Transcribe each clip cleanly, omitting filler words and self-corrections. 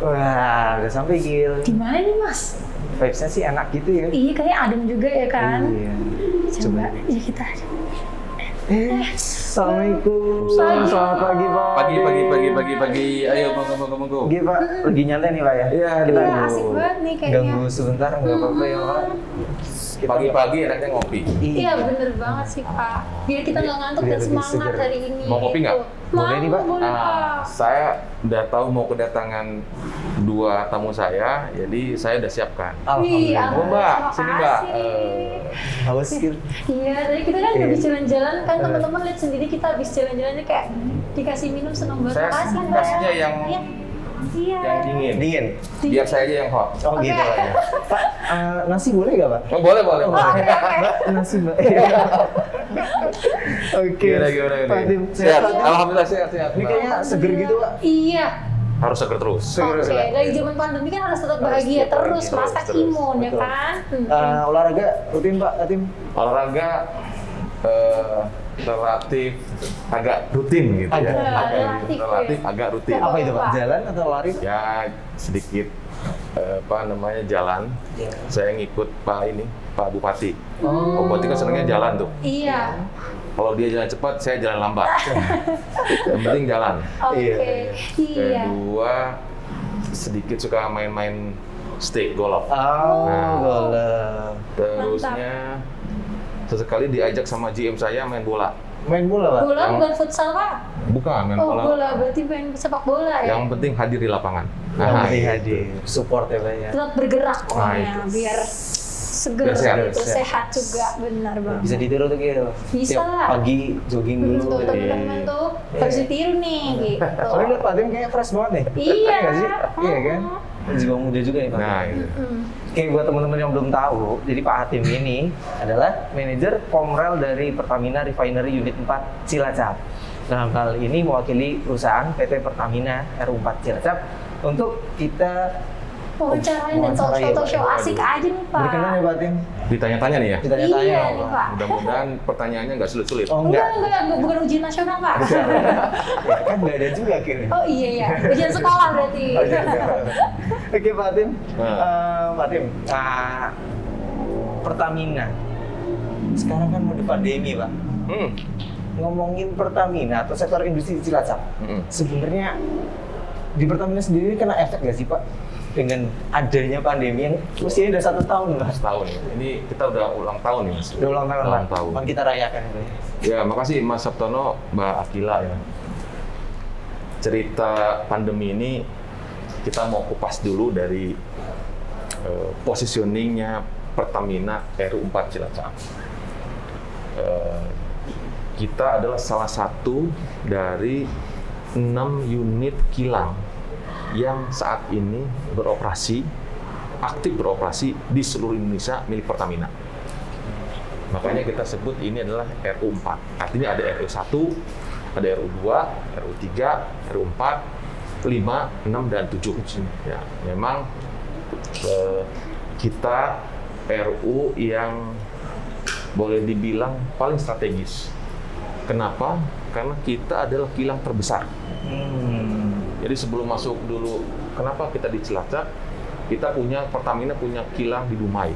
Wah, udah sampai Gil. Di mana nih Mas? Vibes-nya sih enak gitu ya. Iya, kayak adem juga ya kan? Iya. Coba, ya kita. Assalamualaikum. Pagi. Selamat pagi, Pak. Pagi. Ayo, monggo. Gih, Pak. Lagi nyantai nih, Pak ya? Iya, Kita Wah, asik banget nih kayaknya. ganggu sebentar, nggak apa-apa ya, Pak. Kita- Pagi-pagi enaknya ngopi. Iya, bener banget sih Pak. Biar kita nggak ngantuk Biar dan lebih semangat seger. hari ini. Mau kopi nggak? Boleh nih, Pak. Boleh Pak. Saya udah tahu mau kedatangan 2 tamu saya, jadi saya udah siapkan. Wih, Alhamdulillah. Oh, Mbak, terima sini, Mbak. kasih. Haus, Gil. Iya, tadi kita kan Iya. habis jalan-jalan kan teman-teman lihat sendiri kita habis jalan-jalannya kayak dikasih minum seneng banget. Saya Makasih, Mbak. kasihnya yang Iya. dingin. Dingin. Biar saya aja yang hot. Oh, Oke. gitu, Pak ya. Pak, nasi boleh nggak, Pak? Oh, boleh. Oke. Mbak, nasi, Mbak. Oke. Gimana? Pak Dim, Sehat. Pak Dim. Alhamdulillah sehat. Ini kayaknya seger gitu, Pak. Iya. Harus seger terus. Seger, Oke, seger. dari zaman pandemi kan harus tetap Harus bahagia tetap terus, bahagia masa terus, imun ya betul. kan? Olahraga rutin, Pak Tim? Olahraga relatif agak rutin gitu ya. Relatif ya. agak rutin. Apa Apa itu, Pak? Pak? Jalan atau lari? Ya sedikit jalan. Iya. Saya ngikut Pak Bupati. Oh. Pak Bupati kan senangnya jalan tuh. Iya. Kalau dia jalan cepat, saya jalan lambat. Yang penting jalan. Oke. Iya. Iya. Kedua, sedikit suka main-main stick golf. Oh, Nah. golf. Terusnya sesekali diajak sama GM saya main bola. Main bola, Pak? Bola Yang- bukan futsal Pak? Bukan main Oh, bola. bola berarti main sepak bola ya? Yang penting hadir di lapangan. Yang penting itu. hadir. Support ya, Pak ya. Tetap bergerak pokoknya itu. biar seger Biar sehat. gitu, sehat juga, benar banget. Bisa ditiru tuh gitu. Bisa Tiap lah. pagi jogging dulu. Tuh teman-teman tuh harus ditiru nih gitu. Soalnya lihat Pak Tim kayaknya fresh banget nih. Iya. Nggak sih? Iya kan? Juga muda juga nih Pak. Nah, itu. Mm. Oke, buat teman-teman yang belum tahu, jadi Pak Hatim ini adalah manajer Komrel dari Pertamina Refinery Unit 4 Cilacap. Dalam hal ini mewakili perusahaan PT Pertamina RU4 Cilacap untuk kita Wawancarain dan wawancara, talk show Pak. asik aja nih Pak. berkenan ya Pak Tim. Ditanya-tanya nih ya. Ditanya-tanya. Iya Pak. nih Pak. Mudah-mudahan pertanyaannya nggak sulit-sulit. Oh Enggak, enggak. bukan ujian nasional Pak. Ya, kan nggak ada juga akhirnya. Oh iya ya, ujian sekolah berarti. Oh, iya, iya. Oke Pak Tim, Nah. Pak Tim, Pertamina. Sekarang kan mau di pandemi Pak. Hmm. Ngomongin Pertamina atau sektor industri Cilacap, Mm-mm. sebenarnya di Pertamina sendiri kena efek nggak sih Pak dengan adanya pandemi yang usianya udah 1 tahun Pak? Setahun ya. Ini kita udah ulang tahun nih Mas. Udah ulang tahun Pak. Ulang tahun. Mari kita rayakan itu. Ya, makasih Mas Sabtono, Mbak Akila ya. Cerita pandemi ini kita mau kupas dulu dari positioningnya Pertamina RU4 Cilacap. Kita adalah salah satu dari 6 unit kilang yang saat ini aktif beroperasi di seluruh Indonesia milik Pertamina. Makanya kita sebut ini adalah RU4. Artinya ada RU1, ada RU2, RU3, RU4, 5, 6, dan 7. Ya, memang kita RU yang boleh dibilang paling strategis. Kenapa? Karena kita adalah kilang terbesar. Jadi sebelum masuk dulu, kenapa kita di Cilacap? Pertamina punya kilang di Dumai.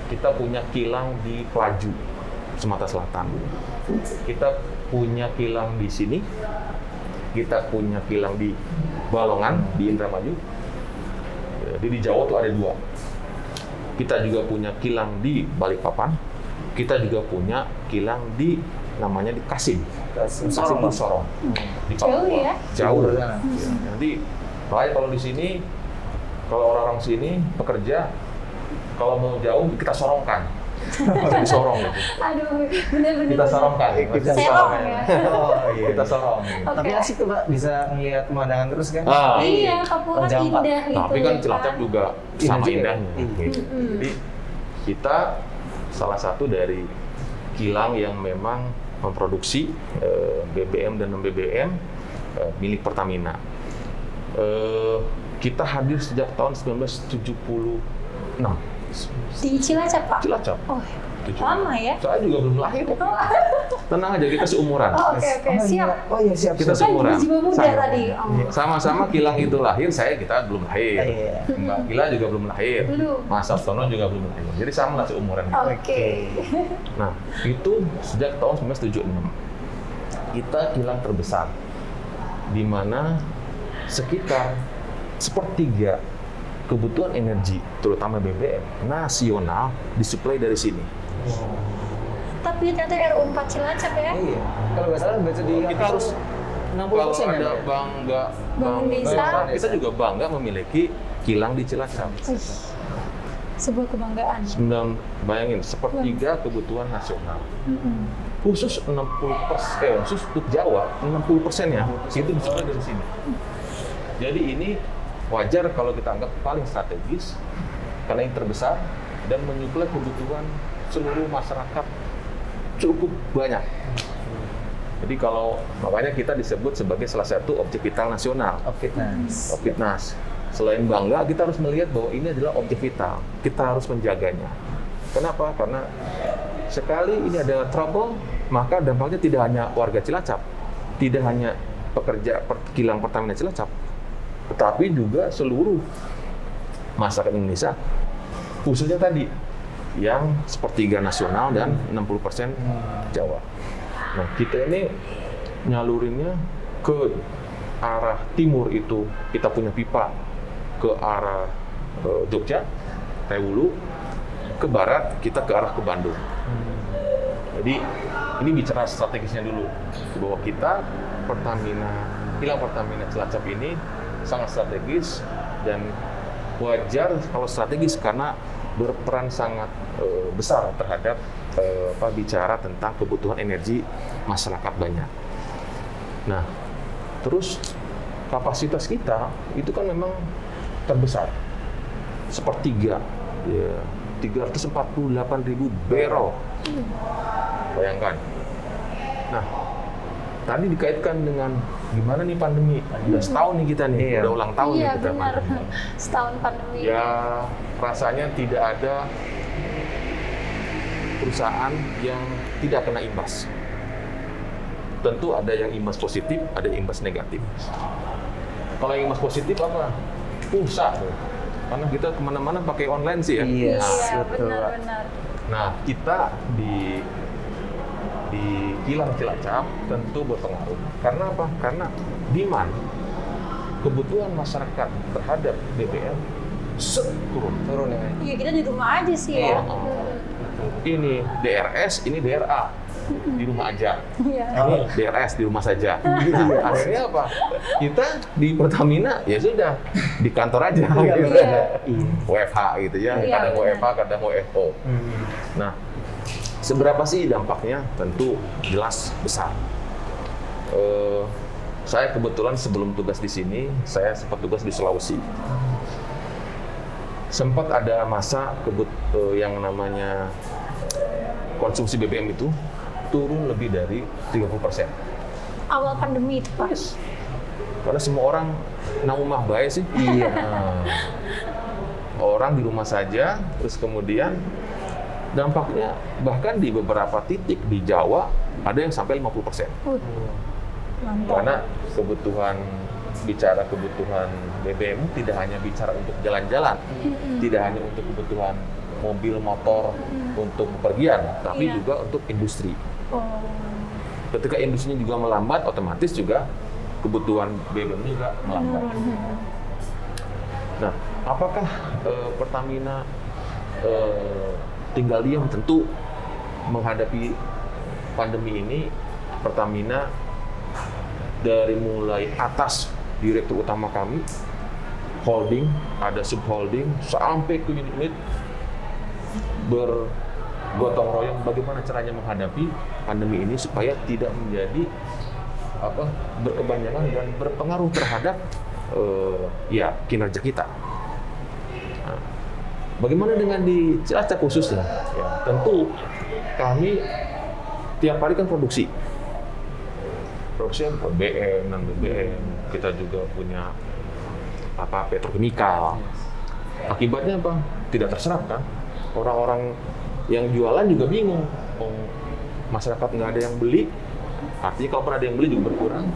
Kita punya kilang di Pelaju, Sumatera Selatan. Kita punya kilang di sini. Kita punya kilang di Balongan, di Indramayu. Jadi di Jawa tuh ada 2. Kita juga punya kilang di Balikpapan. Kita juga punya kilang di namanya di Kasim Sorong. Di Jauh Papua. ya? Jauh. Ya. Nanti kalau di sini, kalau orang-orang sini pekerja, kalau mau jauh kita sorongkan. Jadi sorong gitu. Aduh, bener-bener. Kita sorongkan. Kita Serong ya? Oh iya. Kita sorong. Oke. Tapi asik tuh Pak, bisa ngelihat pemandangan terus kan? Iya, Papua kan Raja Ampat. indah gitu. Tapi kan ya Cilacap juga Indah sama juga. indahnya. Gitu. Jadi kita salah satu dari kilang yang memang memproduksi BBM dan non-BBM milik Pertamina. Kita hadir sejak tahun 1976. Di Cilacap Pak? Cilacap. Oh, 76. lama ya? Saya juga belum lahir. tenang aja, kita seumuran. Oh, oke, siap. Oh iya, siap. Kita siap. seumuran. Jiwa muda Sama. tadi. Oh. Sama-sama Gilang itu lahir, kita belum lahir. Iya. Mbak Gila juga belum lahir. Belum. Mas Sabtono juga belum lahir. Jadi sama lah seumuran. Oke. Nah, itu sejak tahun 1976. Kita kilang terbesar, di mana sekitar sepertiga kebutuhan energi, terutama BBM, nasional disuplai dari sini. Tapi ternyata RU 4 Cilacap ya. Iya. Kalau nggak salah baca di Kita harus 60% kalau ya, ada Mbak? bangga, Bangun desa. kita juga bangga memiliki kilang di Cilacap. Wih, sebuah kebanggaan. Bayangin, sepertiga kebutuhan nasional. Mm-mm. Khusus 60%, khusus untuk Jawa, 60%-nya itu disuplai dari sini. Jadi ini wajar kalau kita anggap paling strategis, karena yang terbesar dan menyuplai kebutuhan seluruh masyarakat cukup banyak. Jadi makanya kita disebut sebagai salah satu objek vital nasional. Opitnas. Selain bangga, kita harus melihat bahwa ini adalah objek vital. Kita harus menjaganya. Kenapa? Karena sekali ini ada trouble, maka dampaknya tidak hanya warga Cilacap, tidak hanya pekerja kilang Pertamina Cilacap, tetapi juga seluruh masyarakat Indonesia, khususnya tadi yang sepertiga nasional dan 60% Jawa. Nah, kita ini nyalurinnya ke arah timur itu kita punya pipa ke arah Jogja, Tewulu, ke barat kita ke arah ke Bandung. Jadi ini bicara strategisnya dulu, bahwa kita kilang Pertamina Cilacap ini sangat strategis dan wajar kalau strategis karena berperan sangat besar terhadap bicara tentang kebutuhan energi masyarakat banyak. Nah, terus kapasitas kita itu kan memang terbesar, sepertiga, ya, 348.000 barrel. Bayangkan. Nah, tadi dikaitkan dengan gimana nih pandemi? Udah setahun nih kita nih, Iya. udah ulang tahun nih Iya kita benar, pandemi. setahun pandemi. Ya, rasanya tidak ada perusahaan yang tidak kena imbas. Tentu ada yang imbas positif, ada yang imbas negatif. Kalau yang imbas positif apa? Pulsa. Karena kita kemana-mana pakai online sih ya. Iya, Iya betul. benar-benar. Nah, kita di kilang Cilacap tentu berpengaruh. Karena apa? Karena demand, kebutuhan masyarakat terhadap BBM turun ya. Iya kita di rumah aja sih ya. Ini DRS, ini DRA di rumah aja. Iya. Ini DRS di rumah saja. Nah, akhirnya apa? Kita di Pertamina ya sudah di kantor aja. Gitu. Iya. WFH gitu ya. Iya, Kadang benar. WFH, kadang WFO. Nah, seberapa sih dampaknya? Tentu jelas besar. Saya kebetulan sebelum tugas di sini, saya sempat tugas di Sulawesi. Sempat ada masa yang namanya konsumsi BBM itu turun lebih dari 30%. Awal pandemi itu Pak. Karena semua orang nang rumah baik sih. Iya. Orang di rumah saja, terus kemudian dampaknya bahkan di beberapa titik di Jawa ada yang sampai 50%. Mantap. Karena bicara kebutuhan BBM tidak hanya bicara untuk jalan-jalan, tidak hanya untuk kebutuhan mobil, motor, untuk bepergian, tapi Iya. juga untuk industri. Oh. Ketika industrinya juga melambat, otomatis juga kebutuhan BBM juga melambat. Nah, apakah Pertamina tinggal diam? Tentu menghadapi pandemi ini, Pertamina dari mulai atas direktur utama kami, holding, ada subholding, sampai ke unit-unit bergotong royong bagaimana caranya menghadapi pandemi ini supaya tidak menjadi berkepanjangan dan berpengaruh terhadap kinerja kita. Nah, bagaimana dengan di Cilacap khususnya? Ya, tentu kami tiap hari kan produksi BBM, non BBM, kita juga punya petrokimikal. Akibatnya apa? Tidak terserap kan? Orang-orang yang jualan juga bingung. masyarakat nggak ada yang beli, artinya kalau pun ada yang beli juga berkurang.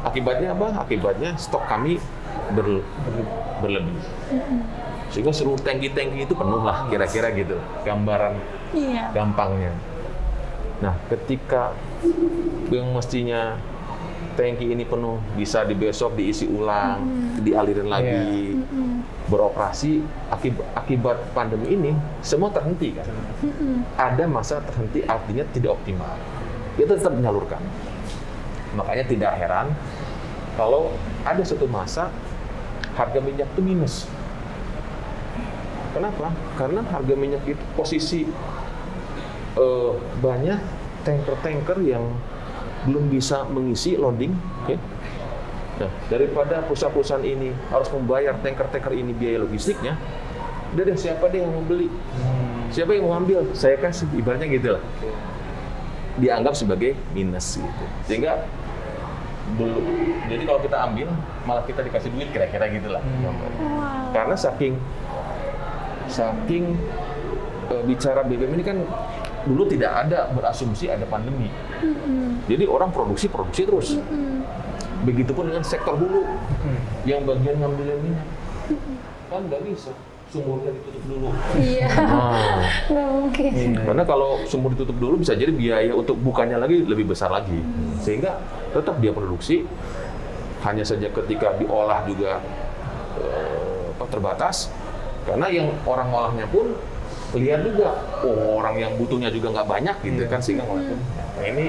Akibatnya apa? Akibatnya stok kami berlebih. Sehingga seluruh tangki-tangki itu penuh lah, kira-kira gitu. Gambaran gampangnya. Nah, ketika yang mestinya tangki ini penuh, bisa besok diisi ulang, dialirin lagi, beroperasi. Akibat pandemi ini, semua terhenti kan. Ada masa terhenti, artinya tidak optimal. Kita tetap menyalurkan. Makanya tidak heran kalau ada suatu masa harga minyak itu minus. Kenapa? Karena harga minyak itu posisi banyak tanker-tanker yang belum bisa mengisi loading. Okay? Nah, daripada perusahaan-perusahaan ini harus membayar tanker-tanker ini biaya logistiknya, udah deh siapa deh yang mau beli? Siapa yang mau ambil? Saya kasih, ibaratnya gitu lah. Dianggap sebagai minus gitu. Sehingga belum. Jadi kalau kita ambil, malah kita dikasih duit kira-kira gitulah. Karena saking bicara BBM ini kan dulu tidak ada berasumsi ada pandemi. Jadi orang produksi terus. Begitupun dengan sektor hulu yang bagian ngambilin minyak. Kan nggak bisa, sumurnya ditutup dulu. Iya, nggak mungkin. Karena kalau sumur ditutup dulu bisa jadi biaya untuk bukanya lagi lebih besar lagi. Sehingga tetap dia produksi, hanya saja ketika diolah juga terbatas. Karena yang orang ngolahnya pun lihat juga, orang yang butuhnya juga nggak banyak gitu kan, sehingga ngolahnya. Nah, ini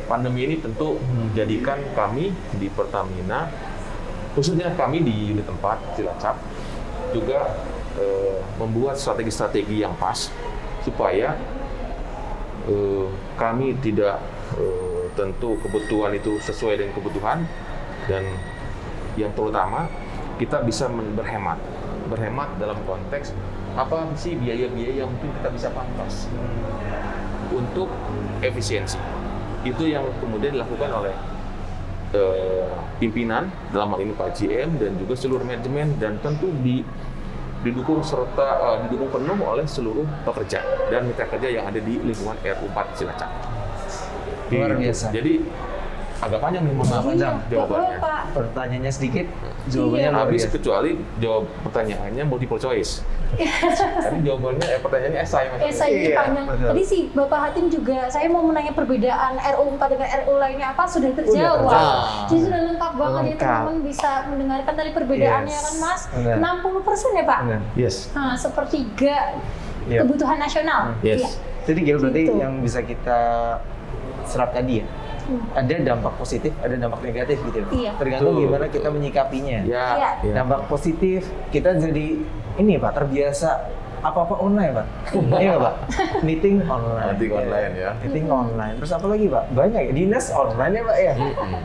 pandemi ini tentu menjadikan kami di Pertamina, khususnya kami di unit 4 Cilacap, juga membuat strategi-strategi yang pas supaya kami tidak tentu kebutuhan itu sesuai dengan kebutuhan, dan yang terutama kita bisa berhemat dalam konteks apa sih biaya-biaya yang mungkin kita bisa pangkas untuk efisiensi. Itu yang kemudian dilakukan oleh pimpinan, dalam hal ini Pak GM dan juga seluruh manajemen, dan tentu didukung penuh oleh seluruh pekerja dan mitra kerja yang ada di lingkungan RU4 Cilacap. Luar biasa. Jadi agak panjang nih, mohon maaf jawabannya. Pertanyaannya sedikit, jawabannya luar habis, biasa. kecuali jawab pertanyaannya multiple choice. Tadi jawabannya pertanyaannya esai, Mas. Esai panjang. Betul. Tadi sih Bapak Hatim juga, saya mau menanya perbedaan RU4 dengan RU lainnya apa, sudah terjawab. Jadi sudah lengkap banget ya, teman-teman bisa mendengarkan dari perbedaannya kan Mas. 60% ya Pak? Yes. Nah, sepertiga kebutuhan nasional. Yes. Iya. Jadi berarti Gitu. yang bisa kita serap tadi ya, ada dampak positif, ada dampak negatif gitu ya. Iya. Tergantung Betul, gimana betul. kita menyikapinya. Iya. Dampak positif, kita jadi ini Pak, terbiasa apa-apa online Pak. Iya nggak Pak? Meeting online. Meeting online ya. Meeting online. Terus apa lagi Pak? Banyak ya, dinas online ya Pak ya?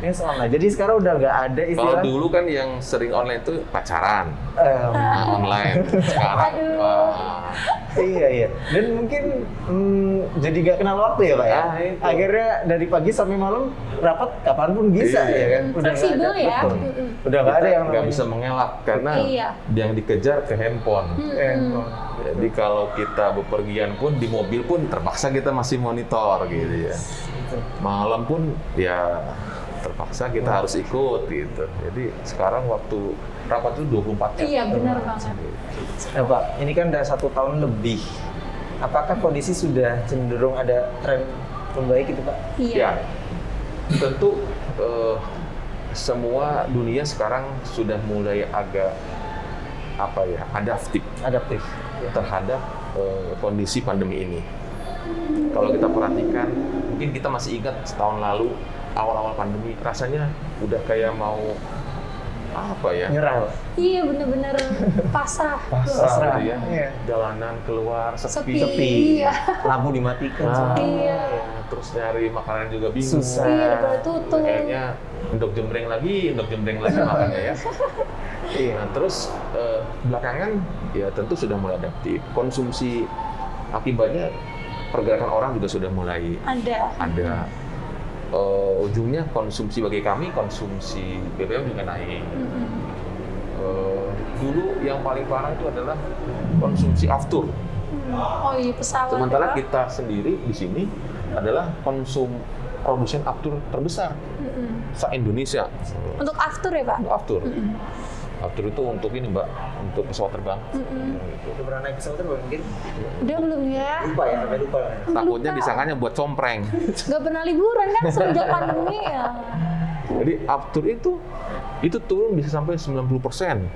Dinas online. Jadi sekarang udah nggak ada Kalau istilah dulu kan yang sering online itu pacaran, em, online. Sekarang, Aduh. wah. Iya. Dan mungkin jadi nggak kenal waktu ya Pak ya? Ah, itu. Akhirnya dari pagi sampai malam rapat kapanpun bisa Iya. ya kan? Udah nggak Fleksibel ada, ya. betul. Udah nggak ada yang nggak namanya bisa mengelak karena Iya. yang dikejar ke handphone. handphone. Jadi kalau kita bepergian pun di mobil pun terpaksa kita masih monitor gitu ya. Malam pun ya terpaksa kita harus ikut gitu. Jadi sekarang waktu rapat itu 24 jam. Iya, benar banget. Nah Pak, ini kan udah 1 tahun lebih. Apakah kondisi sudah cenderung ada tren membaik gitu Pak? Iya. Ya, tentu semua dunia sekarang sudah mulai agak adaptif terhadap kondisi pandemi ini. Kalau kita perhatikan, mungkin kita masih ingat setahun lalu awal-awal pandemi rasanya udah kayak mau Nyerah Pak? Iya, benar-benar pasrah. Pasrah. gitu ya. Iya. Jalanan keluar sepi. Sepi. Iya. Lampu dimatikan. Ah, Iya. terus nyari makanan juga bingung. Susah. Iya, pada tutup. Kayaknya endok jembreng lagi makannya ya. Iya. Nah, terus belakangan ya tentu sudah mulai adaptif. Konsumsi akibatnya pergerakan orang juga sudah mulai ada. Ujungnya konsumsi bagi kami, konsumsi BBM juga naik. Dulu yang paling parah itu adalah konsumsi aftur. Oh iya, pesawat. Sementara ya, Pak? kita sendiri di sini adalah produsen aftur terbesar se-Indonesia. Untuk aftur ya Pak? Untuk aftur. Aftur itu untuk ini Mbak, untuk pesawat terbang. Udah pernah naik pesawat terbang mungkin? Udah belum ya? Lupa ya, sampai lupa. Takutnya disangkanya buat compreng. Gak pernah liburan kan semenjak pandemi ya. Jadi aftur itu turun bisa sampai 90%.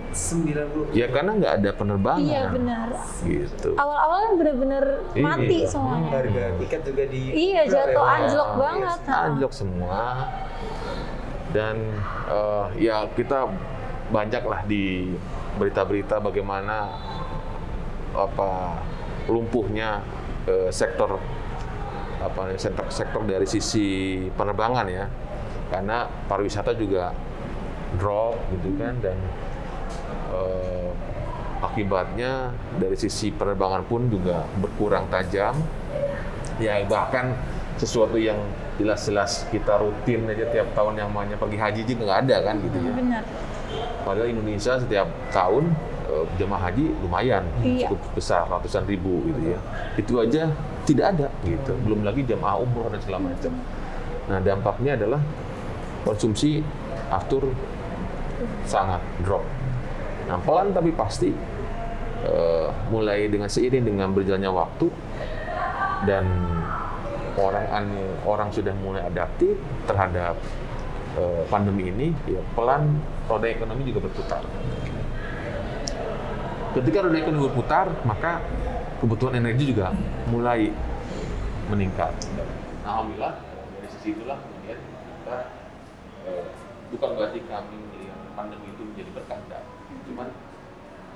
90. Ya karena nggak ada penerbangan. Iya benar. Gitu. Awal-awal kan bener-bener mati semuanya. Harga tiket juga di Iya jatuh anjlok Iya, banget. anjlok semua. Dan ya kita banyaklah di berita-berita bagaimana lumpuhnya sektor dari sisi penerbangan ya, karena pariwisata juga drop gitu kan, dan akibatnya dari sisi penerbangan pun juga berkurang tajam ya, bahkan sesuatu yang jelas-jelas kita rutin aja tiap tahun yang namanya pergi haji juga nggak ada kan gitu ya. Benar. Padahal Indonesia setiap tahun jemaah haji lumayan, cukup besar, ratusan ribu gitu ya. Itu aja tidak ada gitu. Belum lagi jemaah umroh dan segala macam. Nah dampaknya adalah konsumsi aftur sangat drop. Nah pelan tapi pasti mulai dengan seiring dengan berjalannya waktu dan orang sudah mulai adaptif terhadap pandemi ini, ya pelan roda ekonomi juga berputar. Ketika roda ekonomi berputar, maka kebutuhan energi juga mulai meningkat. Alhamdulillah dari sisi itulah kemudian kita bukan berarti kami melihat pandemi itu menjadi berkanda, cuman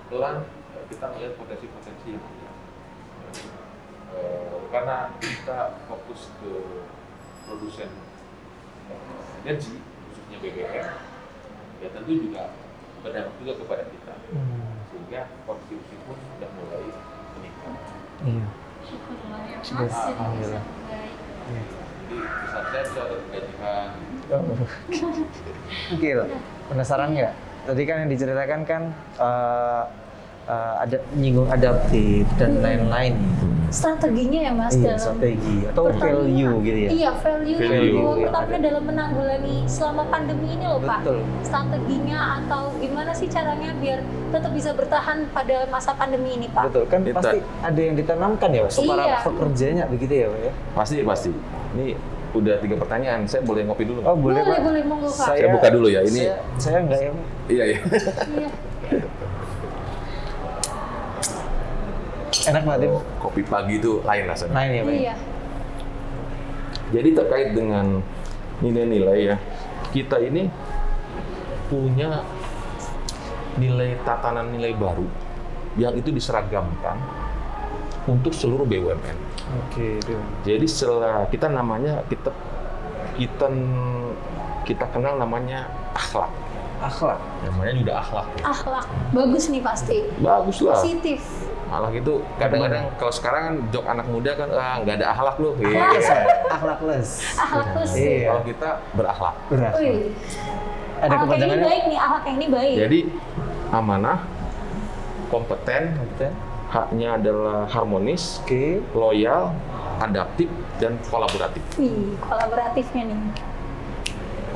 pelan kita melihat potensi-potensi yang ada. Karena kita fokus ke produsen energi, khususnya BBM, ya tentu juga berdampak juga kepada kita, sehingga konsumsi pun sudah mulai meningkat. Iya. Syukurlah ya Mas. Alhamdulillah. Jadi pesan saya bisa ada gajian. Oke, penasaran nggak? Tadi kan yang diceritakan kan ada nyinggung adaptif dan lain-lain. Strateginya ya Mas Iya, dalam strategi atau Pertamina. value gitu ya. Iya, value Value. Pertamina dalam menanggulangi selama pandemi ini loh Pak. Betul. Strateginya atau gimana sih caranya biar tetap bisa bertahan pada masa pandemi ini Pak? Betul kan, Kita- pasti ada yang ditanamkan ya Pak, para Iya. pekerjanya begitu ya Pak ya. Pasti. Ini udah 3 pertanyaan. Saya boleh ngopi dulu? Oh boleh Pak. Boleh monggo Pak. Saya buka dulu ya, ini- Saya enggak ya. Iya. Iya. Enak banget ya. Kopi pagi itu lain rasanya. Lain ya Pak. Iya. Jadi terkait dengan nilai-nilai ya, kita ini punya tatanan nilai baru yang itu diseragamkan untuk seluruh BUMN. Oke, itu. Jadi setelah kita namanya kita kenal namanya akhlak. Akhlak. Namanya juga akhlak. Akhlak bagus nih pasti. Bagus lah. Positif. Akhlak itu kadang-kadang kalau sekarang kan jok anak muda kan nggak ada akhlak loh. Akhlakles ya? Akhlakles. Akhlakles. Iya. Kalau kita berakhlak. Berat. Wih. Ada Akhlak yang ini kepanjangannya. baik nih, akhlak yang ini baik. Jadi amanah, kompeten, Kompeten. haknya adalah harmonis, Oke. loyal, adaptif, dan kolaboratif. Wih, kolaboratifnya nih.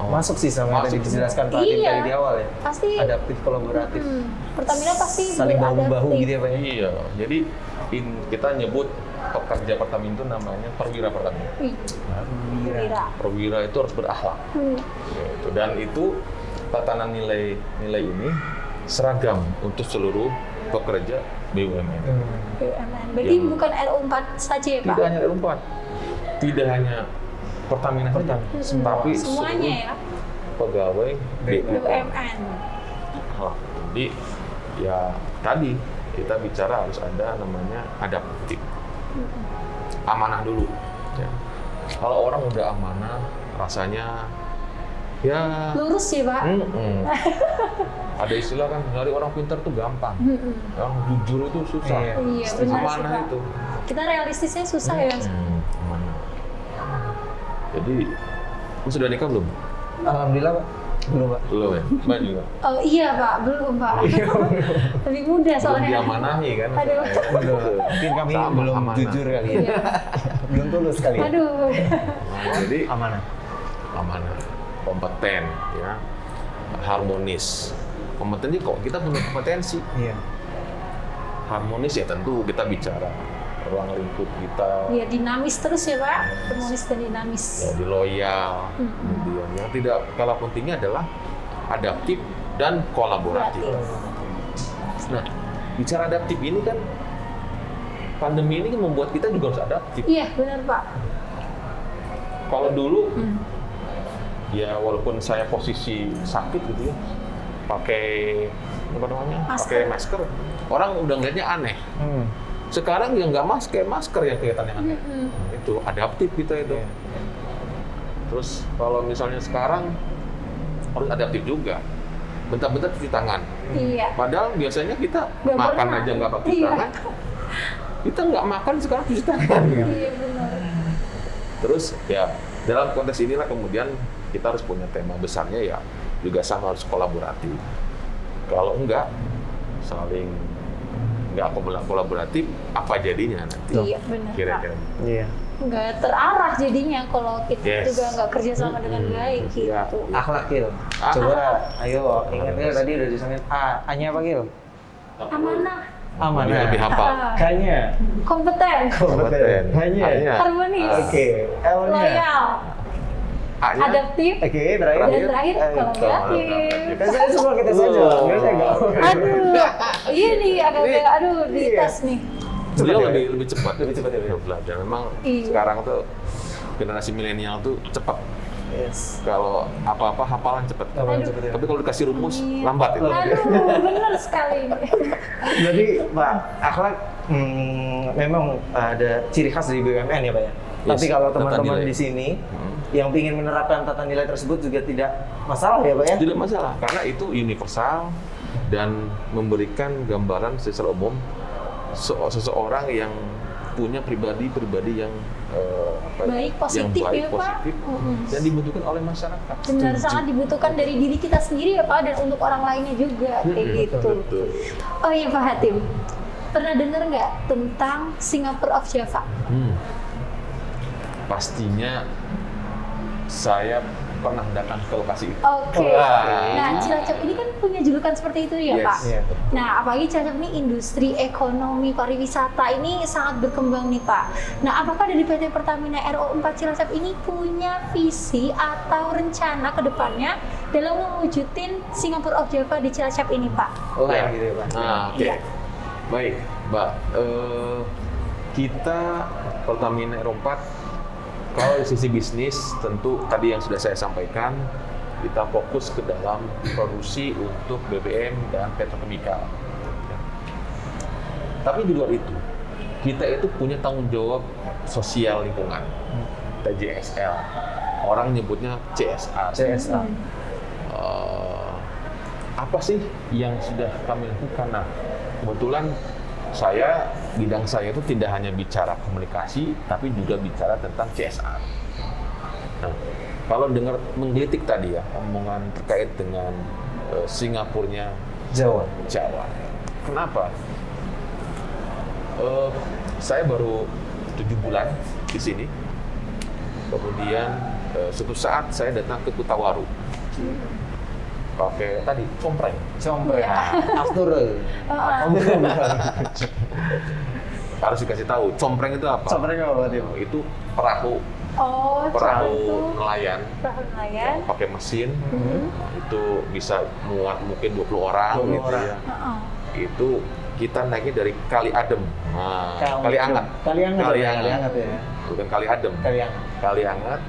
Masuk sih sama yang tadi Masuk. dijelaskan Pak Atim Iya. tadi di awal ya. Pasti Adaptif, kolaboratif. Pertamina pasti Saling bahu-bahu beradaptif. gitu ya Pak ya. Iya, jadi kita nyebut pekerja Pertamina itu namanya perwira Pertamina. Wih, Wira. Perwira itu harus berakhlak. Gitu. Dan itu tatanan nilai ini seragam untuk seluruh pekerja BUMN. BUMN. Berarti Yang- bukan RU4 saja ya Pak? Tidak hanya R4, tidak hanya Pertamina saja, tapi Semuanya seluruh ya. pegawai BUMN. BUMN. Akhlak. Jadi ya tadi kita bicara harus ada namanya adaptif, amanah dulu. Ya. Kalau orang udah amanah, rasanya ya Lurus ya Pak? ada istilah kan nyari orang pintar tuh gampang, orang jujur itu susah. Iya. Iya benar sih Amanah Pak. itu. Kita realistisnya susah ya. Amanah. Jadi, lu sudah nikah belum? Alhamdulillah Pak. Belum, Pak. Belum ya? Mbak juga? Oh iya Pak, belum Pak. Lebih muda Belum soalnya. diamanahi kan? Aduh. Belum. Mungkin kami Sama, belum amanah. jujur kali ya. Iya. Belum tulus kali ya. Aduh. Nah, jadi Amanah. amanah, kompeten, ya, harmonis. Kompetensi kok kita punya kompetensi. Iya. Harmonis ya tentu kita bicara ruang lingkup kita. Iya dinamis terus ya Pak, harmonis dan dinamis. Jadi loyal, kemudian yang tidak kalah pentingnya adalah adaptif dan kolaboratif. Nah, bicara adaptif ini kan pandemi ini kan membuat kita juga harus adaptif. Iya benar Pak. Kalau dulu ya walaupun saya posisi sakit gitu ya, pakai apa namanya? Pakai masker, orang udah ngeliatnya aneh. Sekarang yang nggak masker yang kelihatannya aneh. Itu adaptif kita itu. Terus kalau misalnya sekarang harus adaptif juga. Bentar-bentar cuci tangan. Iya. Padahal biasanya kita Nggak makan pernah. aja nggak pakai Iya. tangan. Kita nggak makan sekarang cuci tangan. Iya benar. Terus ya dalam konteks inilah kemudian kita harus punya tema besarnya ya juga sama harus kolaboratif. Kalau enggak saling nggak kolaboratif apa jadinya nanti? Iya benar Pak. Kira-kira. Iya. Nggak terarah jadinya kalau kita Yes. juga nggak kerja sama dengan baik Iya. gitu. Akhlak Gil. Coba ayo ingatnya tadi udah disamain A-nya apa Gil? Amanah, Dia lebih hafal. K-nya. kompeten, Kompeten. Hanya. harmonis, Oke. L-nya. loyal, A-nya. adaptif, Oke, terakhir. dan terakhir kolaboratif. Kan saya semua kita saja. Nggak saya nggak. Aduh, iya nih agak-agak aduh di Iya. tas nih. Beliau Cepat ya? lebih cepat. Lebih cepat ya, Beliau? Belajar. Memang Iya. sekarang tuh generasi milenial tuh cepat. Yes. Kalau apa-apa hafalan cepat. Aduh. Tapi kalau dikasih rumus Iya. lambat itu. Aduh, benar sekali. Jadi Pak, akhlak memang ada ciri khas dari BUMN ya Pak ya. Yes, Tapi kalau tata teman-teman nilai. di sini yang ingin menerapkan tata nilai tersebut juga tidak masalah ya Pak ya? Tidak masalah karena itu universal dan memberikan gambaran secara umum seseorang yang punya pribadi yang Baik, positif yang baik, ya, Pak. positif, dan dibutuhkan oleh masyarakat. Benar, sangat dibutuhkan dari diri kita sendiri ya Pak, dan untuk orang lainnya juga kayak gitu. Betul. Oh iya Pak Hatim, pernah dengar nggak tentang Singapore of Java? Pastinya saya pernah datang ke lokasi itu. Oke. Wah. Nah, Cilacap ini kan punya julukan seperti itu ya Yes. Pak. Iya. Nah, apalagi Cilacap ini industri ekonomi pariwisata ini sangat berkembang nih Pak. Nah, apakah dari PT Pertamina RO 4 Cilacap ini punya visi atau rencana ke depannya dalam mewujudin Singapore of Java di Cilacap ini Pak? Lain gitu ya Pak. Nah, oke. Iya. Baik, Mbak. Kita Pertamina RO 4 kalau dari sisi bisnis tentu tadi yang sudah saya sampaikan kita fokus ke dalam produksi untuk BBM dan petrokimikal. Tapi di luar itu kita itu punya tanggung jawab sosial lingkungan, TJSL. Orang nyebutnya CSR. CSA. Apa sih yang sudah kami lakukan? Nah, kebetulan bidang saya itu tidak hanya bicara komunikasi, tapi juga bicara tentang CSR. Nah, kalau dengar menggelitik tadi ya, omongan terkait dengan Singapurnya Jawa. Kenapa? Saya baru 7 bulan di sini. Kemudian suatu saat saya datang ke Kutawaru. Pakai tadi compreng. Compre. Aftur. Harus dikasih tahu, compreng itu apa? Compreng apa Tim? Itu perahu Oh, itu nelayan perahu nelayan. pakai mesin. Nah, itu bisa muat mungkin 20 orang 20 gitu orang. ya. Itu kita naiknya dari Kali Adem. Nah, Kali Anget. Kali Anget ya. Bukan Kali Adem. Kali Anget.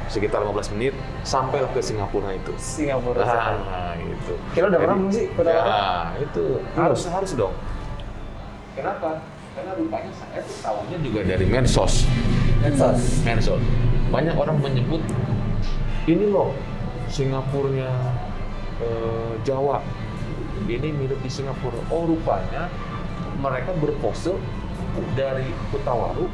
Sekitar 15 menit sampai ke Singapura itu. Singapura. Nah, itu. Kira udah pernah belum sih? Ya, itu harus dong. Kenapa? Karena rupanya saya tuh tahunya juga dari medsos. Medsos. Banyak orang menyebut ini loh Singapurnya Jawa. Ini mirip di Singapura. Oh, rupanya mereka berpose dari Kutawaru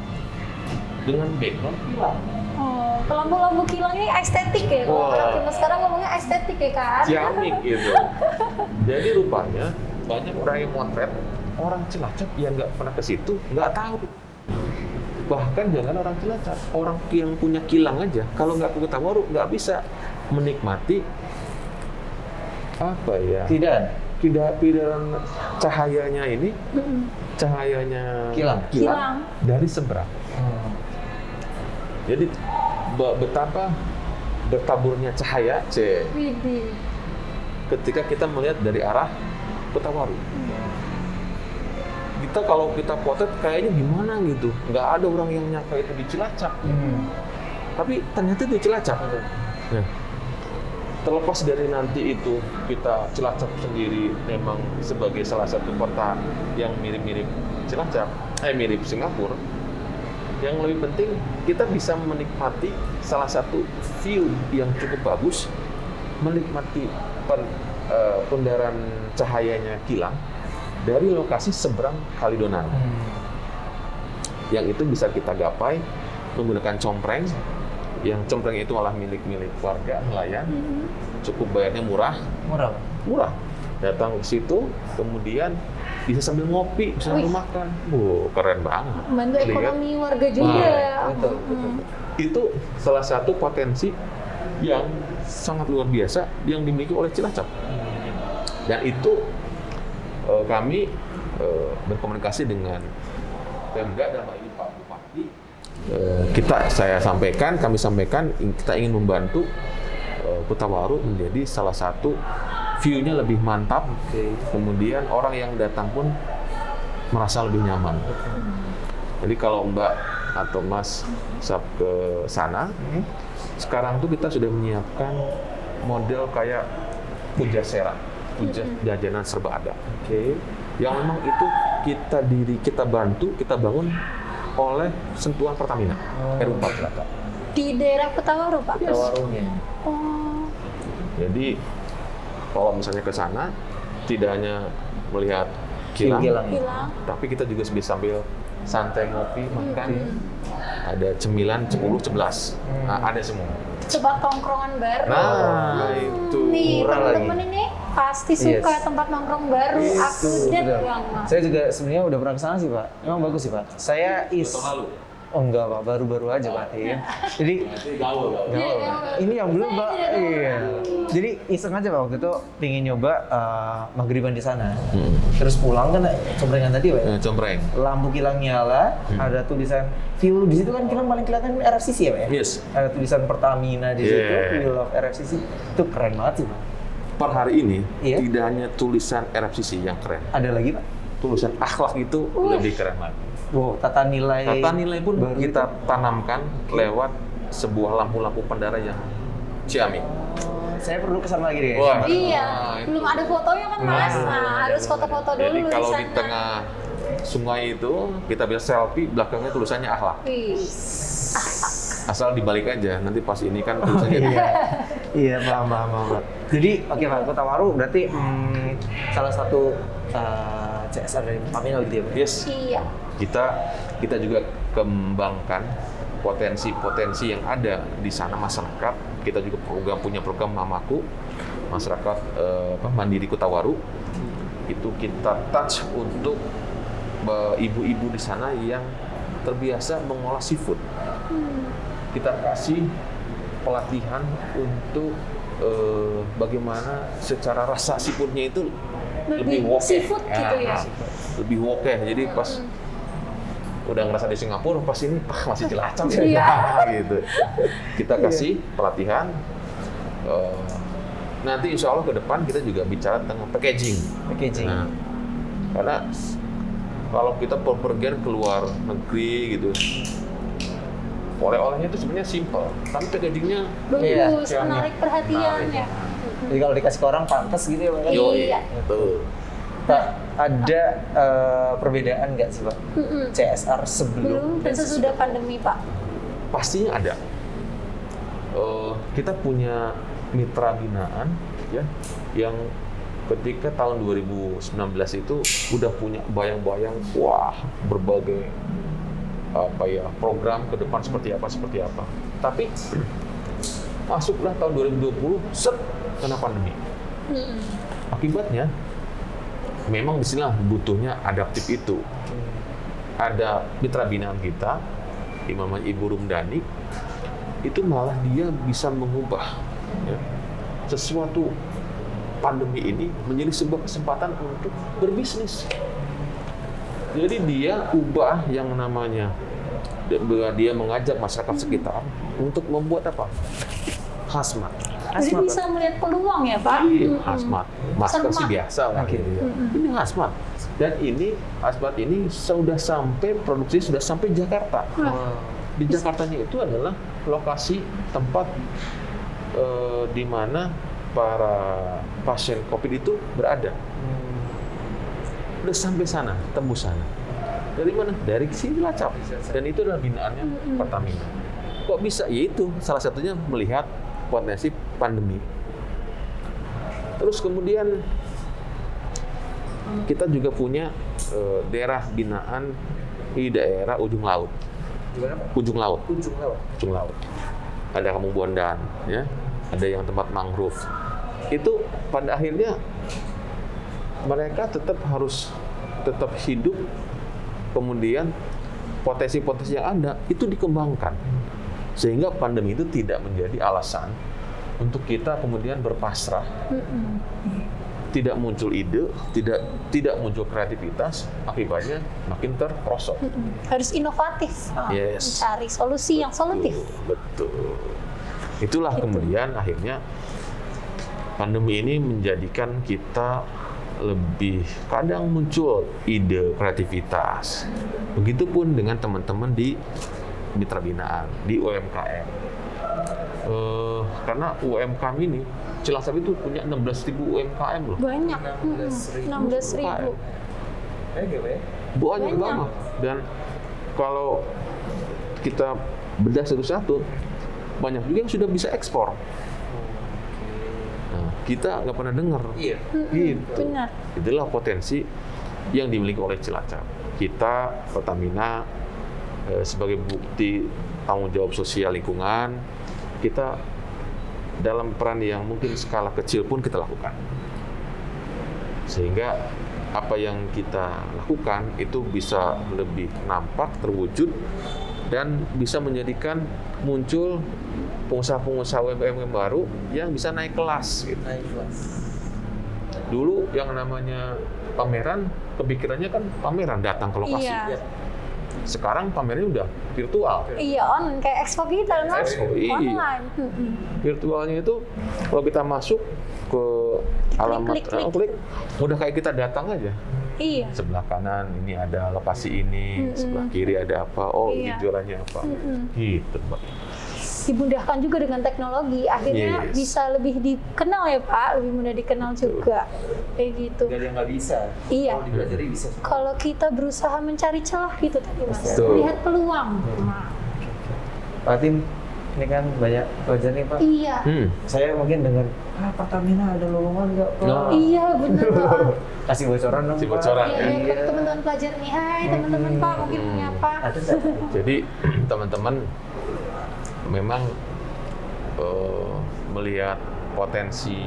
dengan background hilang. Oh, lampu-lampu kilang ini estetik ya. Kalau Wah. orang timur sekarang ngomongnya estetik ya kan? Ciamik gitu. Jadi rupanya banyak orang yang motret, orang Cilacap yang nggak pernah ke situ nggak tahu. Bahkan jangan orang Cilacap, orang yang punya kilang aja, kalau nggak ke Kutawaru nggak bisa menikmati apa ya? Tidak cahayanya ini, cahayanya Kilang. dari seberang. Jadi betapa bertaburnya cahaya Widih. ketika kita melihat dari arah Kutawaru. Kita kalau kita potret kayaknya gimana gitu, nggak ada orang yang nyangka itu di Cilacap. Tapi ternyata di Cilacap. Nah, terlepas dari nanti itu kita Cilacap sendiri memang sebagai salah satu kota yang mirip-mirip Cilacap, mirip Singapura. Yang lebih penting kita bisa menikmati salah satu view yang cukup bagus, menikmati pendaran cahayanya kilang dari lokasi seberang Kalidonan. Yang itu bisa kita gapai menggunakan compreng. Yang compreng itu malah milik warga nelayan. Cukup bayarnya murah. Datang ke situ, kemudian bisa sambil ngopi, bisa sambil makan. Keren banget. Membantu ekonomi warga juga. Betul. Itu salah satu potensi yang sangat luar biasa yang dimiliki oleh Cilacap. Dan itu kami berkomunikasi dengan Pemda dalam hal ini Pak Bupati. Kami sampaikan kita ingin membantu Kutawaru menjadi salah satu view-nya lebih mantap. Kemudian orang yang datang pun merasa lebih nyaman. Jadi kalau Mbak atau Mas ke sana, sekarang tuh kita sudah menyiapkan model kayak Pujasera, jajanan serba ada. Yang memang itu kita bantu, kita bangun oleh sentuhan Pertamina, RU4 Cilacap. Di daerah Kutawaru, Pak? Kutawarunya. Oh. Jadi kalau misalnya ke sana tidak hanya melihat kilang, tapi kita juga bisa sambil santai ngopi, makan. Ada cemilan 10, 11. Nah, ada semua. Coba tongkrongan baru. Nah, itu. Nih, Murah teman-teman ini pasti suka tempat nongkrong baru, update banget. Saya juga sebenarnya udah pernah kesana sih Pak. Emang bagus sih Pak. Saya Tahun lalu. Oh enggak Pak, baru-baru aja Pak. Jadi Gaul. ini yang belum Pak. Iya. Jadi iseng aja Pak waktu itu pingin nyoba maghriban di sana. Terus pulang kan comprengan tadi Pak. Compreng. Lampu kilang nyala, ada tulisan view di situ kan kilang paling kelihatan RFCC ya Pak ya? Yes. Ada tulisan Pertamina di situ, Wheel of RFCC. Itu keren banget sih Pak. Per hari ini Iya. tidak hanya tulisan RFCC yang keren. Ada lagi Pak? Tulisan akhlak itu lebih keren lagi. Wow, tata nilai pun baru kita itu. tanamkan lewat sebuah lampu-lampu pendara yang ciamik. Saya perlu kesana lagi deh. Wah. Iya, Nah, belum ada fotonya kan Mas. Nah, harus foto-foto dulu Jadi kalau di sana. tengah sungai itu kita bisa selfie, belakangnya tulisannya akhlak. Wih. Asal dibalik aja, nanti pas ini kan tulisannya Iya, paham. Jadi, oke Pak, Kutawaru berarti salah satu CSR dari Pertamina gitu ya Pak? Yes. Iya. Kita juga kembangkan potensi-potensi yang ada di sana masyarakat. Kita juga punya program Mamaku, masyarakat mandiri Kutawaru. Itu kita touch untuk ibu-ibu di sana yang terbiasa mengolah seafood. Kita kasih pelatihan untuk bagaimana secara rasa seafoodnya itu lebih woke. Seafood gitu ya? Lebih woke. Jadi pas udah ngerasa di Singapura, pas ini masih Cilacap Iya. gitu. Kita kasih pelatihan. Nanti insya Allah ke depan kita juga bicara tentang packaging. Nah, karena kalau kita perpergian keluar negeri gitu, oleh-olehnya itu sebenarnya simple, tapi packagingnya Bagus, Iya. menarik perhatian Menarik. ya. Jadi kalau dikasih ke orang pantas gitu ya Pak? Iya. Betul. Pak, ada perbedaan nggak sih Pak? CSR sebelum Belum dan sesudah pandemi Pak. Pastinya ada. Kita punya mitra binaan ya yang ketika tahun 2019 itu udah punya bayang-bayang berbagai program ke depan seperti apa. Tapi masuklah tahun 2020, kena pandemi. Akibatnya memang disinilah butuhnya adaptif itu. Ada mitra binaan kita, namanya Ibu Rumdani, itu malah dia bisa mengubah ya, sesuatu pandemi ini menjadi sebuah kesempatan untuk berbisnis. Jadi dia ubah yang namanya, dia mengajak masyarakat sekitar untuk membuat apa? Hazmat. Jadi bisa melihat peluang ya Pak? Iya, hazmat. Masker sih biasa lah. Gitu ya. Ini hazmat. Dan ini hazmat ini sudah sampai, produksi sudah sampai Jakarta. Di Jakartanya itu adalah lokasi tempat di mana para pasien COVID itu berada. Udah sampai sana, tembus sana. Dari mana? Dari Cilacap. Dan itu adalah binaannya Pertamina. Kok bisa? Yaitu salah satunya melihat potensi pandemi. Terus kemudian kita juga punya daerah binaan di daerah ujung laut. Ujung laut. Ada Kampung Bondan, ya. Ada yang tempat mangrove. Itu pada akhirnya mereka harus tetap hidup, kemudian potensi-potensi yang ada itu dikembangkan sehingga pandemi itu tidak menjadi alasan untuk kita kemudian berpasrah, tidak muncul ide, tidak muncul kreativitas, akibatnya makin terperosok. Harus inovatif, Yes. mencari solusi yang solutif. Betul. Itulah kemudian akhirnya pandemi ini menjadikan kita lebih kadang muncul ide kreativitas. Begitupun dengan teman-teman di mitra binaan, di UMKM. Karena UMKM ini, Cilacap itu punya 16.000 UMKM loh. Banyak, 16.000. Banyak banget. Dan kalau kita bedah satu-satu, banyak juga yang sudah bisa ekspor. Nah, kita nggak pernah dengar. Gitu. Benar. Itulah potensi yang dimiliki oleh Cilacap. Kita, Pertamina, sebagai bukti tanggung jawab sosial lingkungan, kita dalam peran yang mungkin skala kecil pun kita lakukan. Sehingga apa yang kita lakukan itu bisa lebih nampak, terwujud, dan bisa menjadikan muncul pengusaha-pengusaha UMKM baru yang bisa naik kelas. Gitu. Dulu yang namanya pameran, kepikirannya kan pameran datang ke lokasi. Iya. Sekarang pamernya udah virtual. Iya, online kayak expo kita kan? Expo, iya. Online. Virtualnya itu kalau kita masuk ke alamat klik, udah kayak kita datang aja. Iya. Sebelah kanan ini ada lokasi ini, sebelah kiri ada apa, ini Iya. jualannya apa. Gitu, Mbak. Dimudahkan juga dengan teknologi, akhirnya Yes. bisa lebih dikenal ya Pak, lebih mudah dikenal juga. Kayak gitu. Gak ada yang nggak bisa. Iya. Kalau dipelajari bisa. Kalau kita berusaha mencari celah gitu tadi Mas, Betul. lihat peluang. Nah, Pak Tim, ini kan banyak pelajaran nih Pak. iya. Saya mungkin dengar, Pertamina ada lowongan nggak Pak? Oh. Iya, benar Pak. Kasih bocoran dong Kasih Pak. bocoran, Iya, ya. iya, teman-teman pelajar nih. Hai teman-teman Pak, mungkin punya apa? Ada nggak? Jadi teman-teman memang melihat potensi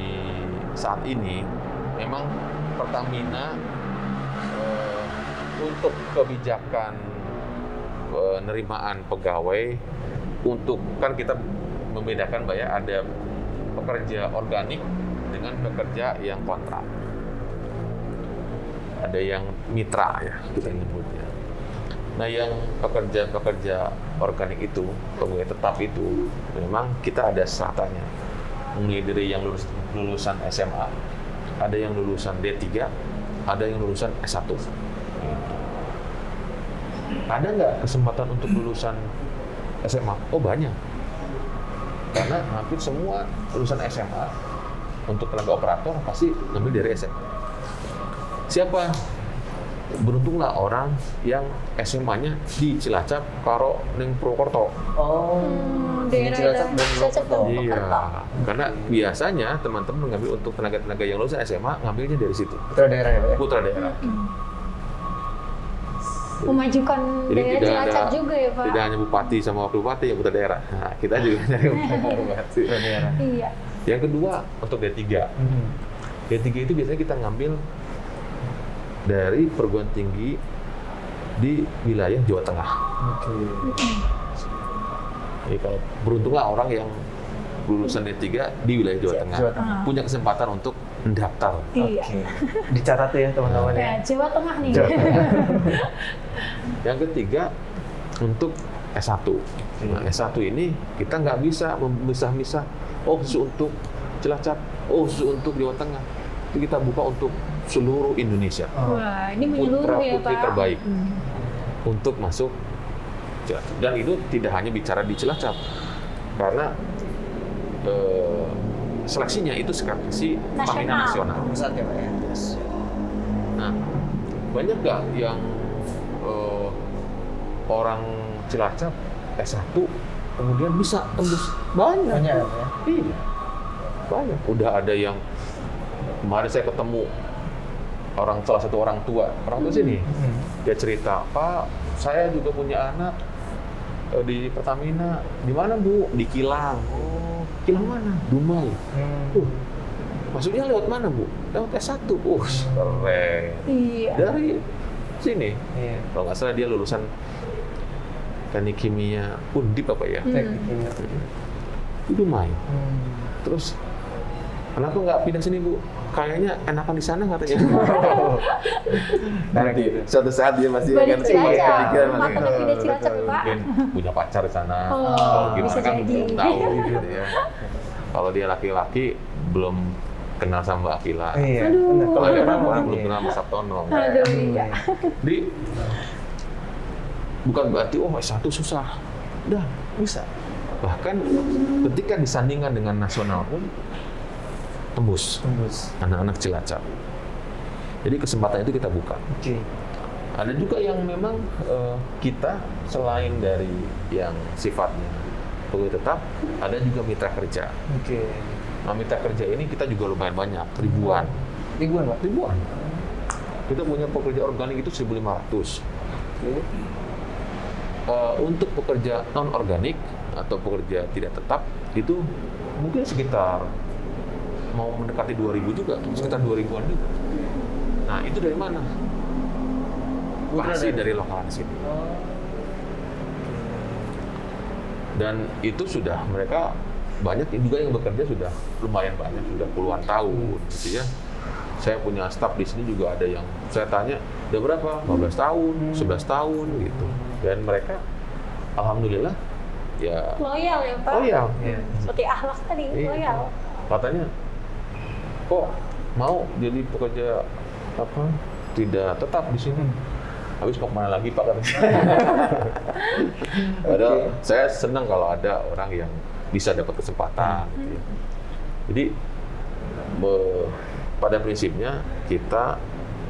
saat ini, memang Pertamina untuk kebijakan penerimaan pegawai, untuk kan kita membedakan Mbak ya, ada pekerja organik dengan pekerja yang kontrak. Ada yang mitra ya kita nyebutnya. Nah, yang pekerja organik itu, pegawai tetap itu, memang kita ada stratanya. Mulai dari yang lulusan SMA, ada yang lulusan D3, ada yang lulusan S1. Gitu. Ada nggak kesempatan untuk lulusan SMA? Oh, banyak. Karena hampir semua lulusan SMA untuk tenaga operator pasti ngambil dari SMA. Siapa? Beruntunglah orang yang SMA-nya di Cilacap karo ning Purwokerto. Oh, daerah Cilacap dan Cilacap dan Purwokerto. Iya, karena biasanya teman-teman mengambil untuk tenaga-tenaga yang lulusan SMA ngambilnya dari situ. Putra daerah ya Pak? Putra daerah. Memajukan Jadi daerah tidak Cilacap ada- juga ya Pak. Tidak hanya bupati sama wakil bupati yang putra daerah. Nah, kita juga nyari bupati. Iya. Yang kedua untuk D3. D3 itu biasanya kita ngambil dari perguruan tinggi di wilayah Jawa Tengah. Jadi kalau beruntunglah orang yang lulusan D3 di wilayah Jawa Tengah Jawa Tengah. punya kesempatan untuk mendaftar. Iya. Dicatat tuh ya teman-teman ya. Nah, Jawa Tengah nih. Jawa Yang ketiga untuk S1. Nah, S1 ini kita nggak bisa memisah-misah, oh khusus untuk Cilacap, oh khusus untuk Jawa Tengah. Itu kita buka untuk seluruh Indonesia. Wah, ini menyeluruh ya Putra-putri Pak. terbaik untuk masuk Cilacap. Dan itu tidak hanya bicara di Cilacap, karena seleksinya itu seleksi Pertamina nasional. Pusat ya Pak ya. Nah, banyak nggak yang orang Cilacap S1 kemudian bisa tembus? Banyak. Banyak ya Pak ya. Iya, banyak. Udah ada yang kemarin saya ketemu salah satu orang tua sini. Dia cerita, Pak, saya juga punya anak di Pertamina. Di mana Bu? Di Kilang. Oh, Kilang mana? Dumai. Maksudnya lewat mana Bu? Lewat S1. Keren. Iya. Dari sini. Iya. Kalau nggak salah dia lulusan teknik kimia Undip apa ya? Teknik kimia. Di Dumai. Terus kenapa nggak pindah sini Bu? Kayaknya enakan di sana katanya. Nanti suatu saat dia masih Balik akan Cilacap. kepikiran Makanya nanti. pindah Cilacap ya Pak. Mungkin punya pacar di sana. Oh, Kalau gimana bisa kan jadi. belum tahu gitu ya. Kalau dia laki-laki belum kenal sama Mbak Akila. Iya. Aduh. benar. Kalau dia Kenal perempuan orang belum ya. kenal Mas Sabtono. Aduh, iya. Jadi bukan berarti S1 susah. Udah, bisa. Bahkan ketika disandingkan dengan nasional pun tembus anak-anak Cilacap. Jadi kesempatan itu kita buka. Oke. Ada juga yang memang kita selain dari yang sifatnya pegawai tetap, ada juga mitra kerja. Oke. Nah, mitra kerja ini kita juga lumayan banyak, ribuan. Ribuan Pak. Ribuan. Kita punya pekerja organik itu 1.500. Untuk pekerja non-organik atau pekerja tidak tetap itu mungkin sekitar mau mendekati 2.000 juga, sekitar 2.000-an juga. Nah, itu dari mana? Pasti dari lokalan sini. Dan itu sudah mereka banyak juga yang bekerja sudah lumayan banyak, sudah puluhan tahun gitu ya. Saya punya staf di sini juga ada yang saya tanya, udah berapa? 15 tahun, 11 tahun gitu. Dan mereka alhamdulillah ya Loyal ya Pak. loyal. Iya. Seperti akhlak tadi, Iya. loyal. Katanya kok mau jadi pekerja apa tidak tetap di sini. Habis mau kemana lagi Pak katanya. Padahal saya senang kalau ada orang yang bisa dapat kesempatan. Gitu ya. Jadi pada prinsipnya kita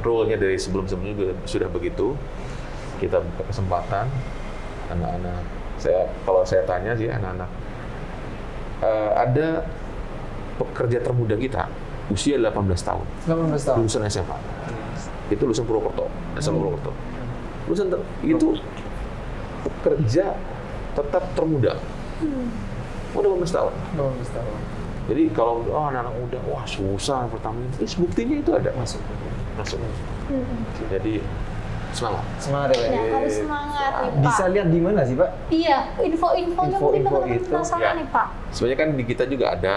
rule-nya dari sebelum-sebelumnya sudah begitu. Kita buka kesempatan anak-anak. Kalau saya tanya sih anak-anak, ada pekerja termuda kita usia 18 tahun, 18 tahun. lulusan SMA. Itu lulusan Purwokerto, SMA Purwokerto. Itu pekerja tetap termuda. Udah 18 tahun. 18 tahun. Jadi kalau anak-anak muda, wah susah pertama ini, buktinya itu ada masuk. Jadi semangat. Semangat ya Pak. Ya, harus semangat nih Pak. Bisa lihat di mana sih Pak? Iya, info-infonya mungkin Info teman-teman itu, penasaran ya. nih Pak. Sebenarnya kan di kita juga ada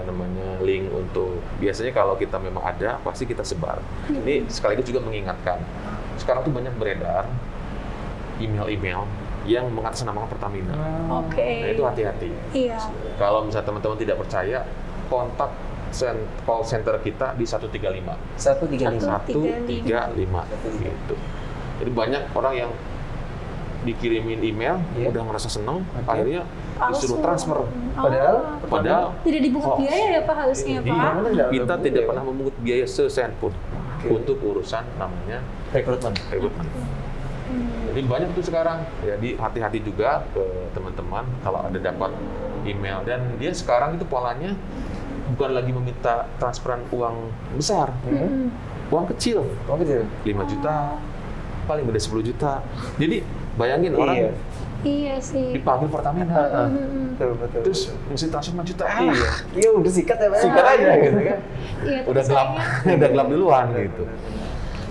namanya link untuk, biasanya kalau kita memang ada, pasti kita sebar. Ini sekaligus juga mengingatkan. Sekarang tuh banyak beredar email-email yang mengatasnamakan Pertamina. Oke. Nah itu hati-hati. Iya. Kalau misalnya teman-teman tidak percaya, kontak call center kita di 135. 135. 135 gitu. Jadi banyak orang yang dikirimin email, Iya. udah merasa senang, Oke. akhirnya disuruh Palsu. transfer. Padahal tidak dipungut hoax. biaya ya Pak harusnya Iya, Pak. kita tidak pernah memungut biaya sesen pun untuk urusan namanya rekrutmen. rekrutmen. Jadi banyak tuh sekarang. Jadi hati-hati juga ke teman-teman kalau ada dapat email, dan dia sekarang itu polanya bukan lagi meminta transferan uang besar, uang kecil, Oh kecil. 5 juta, paling gede 10 juta. Jadi bayangin orang Iya sih. dipanggil Pertamina, Betul. terus mesti transfer 5 juta. Iya udah sikat ya Pak. Sikat aja gitu kan. Iya, Udah tapi gelap, sayangnya- udah gelap duluan gitu.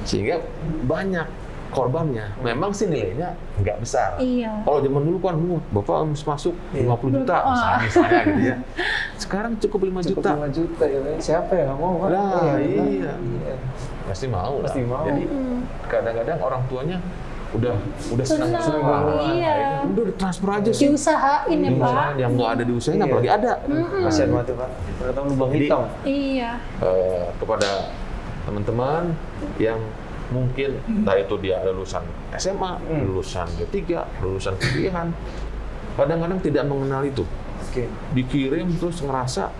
Sehingga banyak korbannya. Memang sih nilainya nggak besar. Iya. Kalau zaman dulu kan, Bapak harus masuk 50 juta, misalnya gitu ya. Sekarang cukup 5 Cukup juta. 5 juta ya Pak. Siapa yang nggak mau Pak? Lah, Iya. Pasti mau lah. Pasti mau. Jadi kadang-kadang orang tuanya udah senang Senang, banget. iya. Udah transfer aja sih. Diusahain ya Pak. Usahain, yang nggak ada diusahain Iya. apalagi ada. Kasihan banget tuh Pak. Ternyata lubang Jadi- hitam. Iya. Kepada teman-teman yang mungkin entah itu dia lulusan SMA, lulusan D3, lulusan kuliahan, kadang-kadang tidak mengenal itu. Oke. Dikirim terus ngerasa,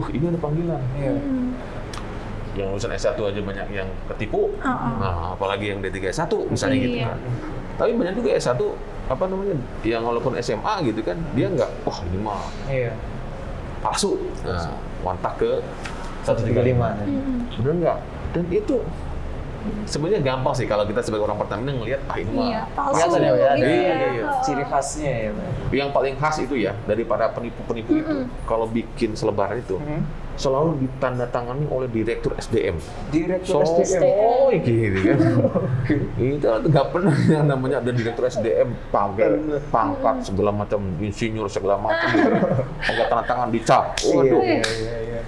ini ada panggilan. Iya. Yang lulusan S1 aja banyak yang ketipu, nah apalagi yang D3 S1 misalnya gitu Iya. kan. Tapi banyak juga S1 yang walaupun SMA gitu kan, dia nggak, ini mah Iya. palsu. Nah, wantak ke 135. Bener nggak? Dan itu sebenarnya gampang sih kalau kita sebagai orang Pertamina ngelihat, ini mah. Iya, palsu. Kelihatan ya Pak ya, ada Iya. ciri khasnya ya Pak. Yang paling khas itu ya, daripada penipu-penipu itu, kalau bikin selebaran itu, selalu ditandatangani oleh Direktur SDM. Direktur So, SDM. gitu kan. Itu nggak pernah yang namanya ada Direktur SDM, pangkat segala macam, insinyur segala macam, pakai tanda tangan dicap. Waduh. Iya.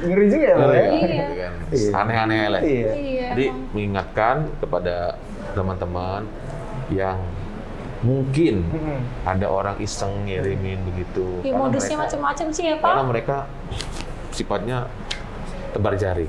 Ngeri juga ya Pak ya. Iya. Gitu kan. Aneh-aneh lah. Iya. Iya. Jadi emang. mengingatkan kepada teman-teman yang mungkin ada orang iseng ngirimin begitu. Ya, Karena modusnya mereka- macam-macam sih ya Pak. Karena mereka sifatnya tebar jari.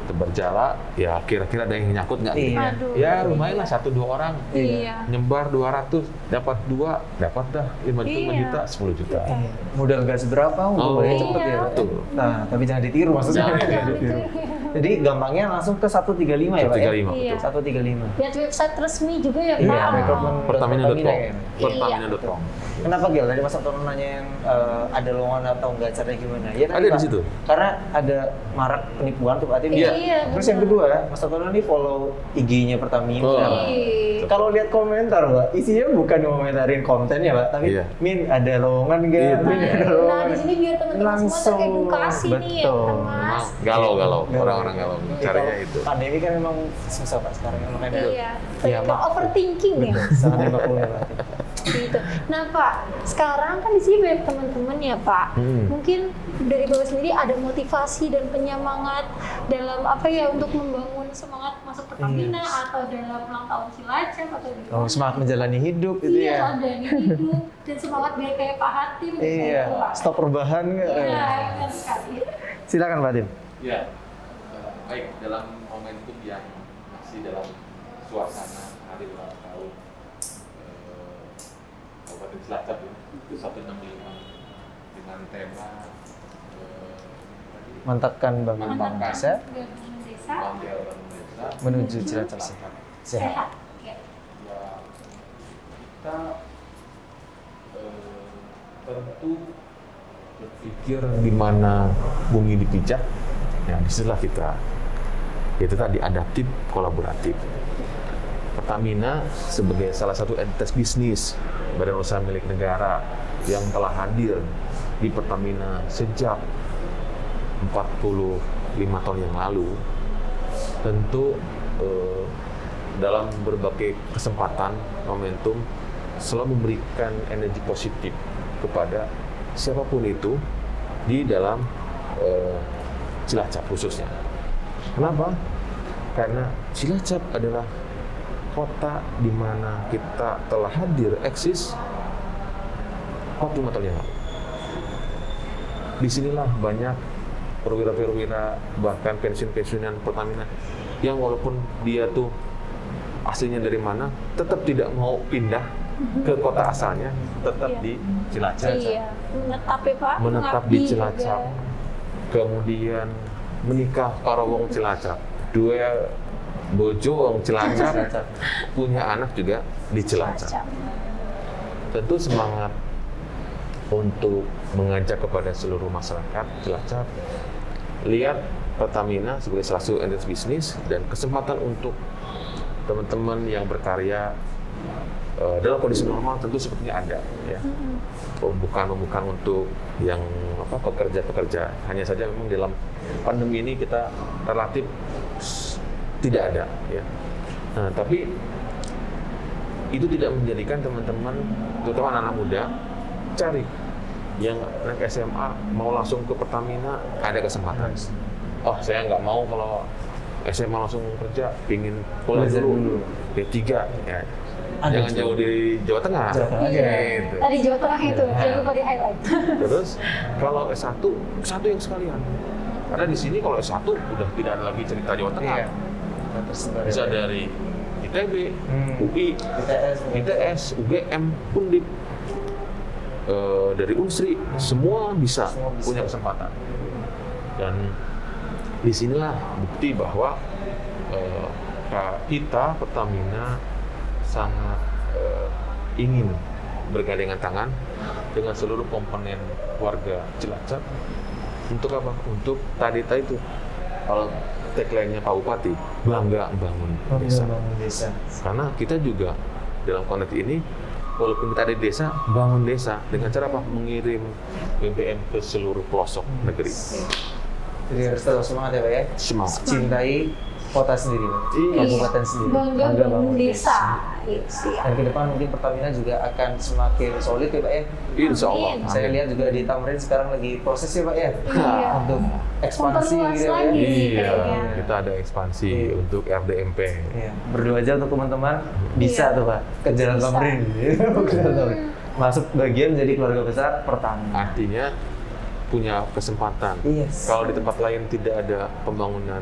Tebar jala, ya kira-kira ada yang nyangkut nggak? gitu? Iya. Aduh. Ya lumayan lah 1-2 orang. Iya. Nyebar 200, dapat 2, dapat dah 5 Iya. juta, 10 juta. Iya. Modal nggak seberapa, uangnya iya. cepet ya Pak. Betul. Nah, tapi jangan ditiru maksudnya. Jangan ditiru. Jadi gampangnya langsung ke 135 ya Pak ya? 135, Iya. betul. 135. Lihat website resmi juga ya Pak. Iya, rekrutmen Pertamina.com. ya. Pertamina.com. Kenapa Gil? Tadi Mas Anton nanya yang ada lowongan atau enggak, caranya gimana? Ya, tadi, Ada di Pak. situ. Karena ada marak penipuan tuh berarti. Iya, Terus benar. yang kedua, Mas Anton ini follow IG-nya Pertamina. Oh. Pak. Iya. Kalau lihat komentar, Pak, isinya bukan ngomentarin kontennya, Pak, tapi Iya. Min ada lowongan nggak? Iya, Min ada Nah, lowongan. di sini biar teman-teman semua Langsung. teredukasi nih ya Betul. kan Mas. Memang galau-galau, orang-orang galau. Ya, Caranya kalau itu. Pandemi kan memang susah Pak sekarang, makanya Iya. Iya, Ke overthinking ya. betul, sangat hebat ya Pak. Gitu. Nah Pak, sekarang kan di sini banyak teman-teman ya Pak. Mungkin dari Bapak sendiri ada motivasi dan penyemangat dalam untuk membangun semangat masuk Pertamina atau dalam ulang tahun Cilacap atau di Oh, semangat menjalani hidup gitu iya, ya. ada hidup dan semangat biar kayak Pak Hatim gitu, Iya, Pak. stop perubahan nggak? Iya, benar sekali. Silakan Pak Tim. Ya, baik dalam momentum yang masih dalam suasana hari ulang tahun Kabupaten Cilacap ya, itu 165 dengan tema Mantapkan bangun Mantapkan bangsa gabungan desa Bangkil Bangun Desa menuju Cilacap sehat. sehat. Ya. ya kita tentu berpikir di mana bumi dipijak, ya disitulah kita itu tadi adaptif kolaboratif. Pertamina sebagai salah satu entitas bisnis badan usaha milik negara yang telah hadir di Pertamina sejak 45 tahun yang lalu, tentu dalam berbagai kesempatan momentum selalu memberikan energi positif kepada siapapun itu di dalam Cilacap khususnya. Kenapa? Karena Cilacap adalah kota di mana kita telah hadir eksis 45 tahun yang lalu. Disinilah banyak perwira-perwira bahkan pensiun-pensiunan Pertamina yang walaupun dia tuh aslinya dari mana tetap tidak mau pindah ke kota asalnya, tetap Iya. di Cilacap. Iya, menetap ya Pak. Menetap Mengabdi di Cilacap. juga. Kemudian menikah karo wong Cilacap. Dua bojo wong Cilacap, punya anak juga di Cilacap. Tentu semangat untuk mengajak kepada seluruh masyarakat Cilacap, lihat Pertamina sebagai salah satu entitas bisnis dan kesempatan untuk teman-teman yang berkarya dalam kondisi normal tentu sepertinya ada ya. Pembukaan untuk yang pekerja-pekerja, hanya saja memang dalam pandemi ini kita relatif tidak ada ya. Nah, tapi itu tidak menjadikan teman-teman, terutama anak-anak muda, cari yang anak SMA mau langsung ke Pertamina, ada kesempatan. Oh, saya nggak mau kalau SMA langsung kerja, pingin kuliah dulu D3 ya. Jangan jauh di Jawa Tengah. Gitu. Tadi Jawa Tengah itu, jangan lupa di highlight. Terus kalau S1 yang sekalian. Karena di sini kalau S1 udah tidak ada lagi cerita Jawa Tengah. Iya. Bisa dari ITB, UI, ITS, UGM, Undip, dari Unsri, semua bisa punya kesempatan. Dan disinilah bukti bahwa kita Pertamina sangat ingin bergandengan tangan dengan seluruh komponen warga Cilacap untuk apa? Untuk tadi itu. Kalau tagline-nya Pak Bupati, bangga bangun desa. Karena kita juga dalam konteks ini, walaupun kita ada di desa, bangun desa dengan cara apa? Mengirim BBM ke seluruh pelosok negeri. Jadi harus terus semangat ya Pak ya. Semangat. Cintai kota sendiri, Pak. Kabupaten sendiri. Bangga bangun desa. Dan ke depan mungkin Pertamina juga akan semakin solid ya Pak ya. Insya Allah. Amin. Saya lihat juga di Tamrin sekarang lagi proses ya Pak ya. Iya. Untuk ekspansi Memperluas gitu ya. lagi. Iya, Iya. kita ada ekspansi Iya. untuk RDMP. Iya. Berdoa aja untuk teman-teman bisa Iya. tuh Pak ke Jalan Bisa. Tamrin. Ke Jalan Tamrin. Masuk bagian jadi keluarga besar Pertamina. Artinya punya kesempatan. Yes. Kalau di tempat lain tidak ada pembangunan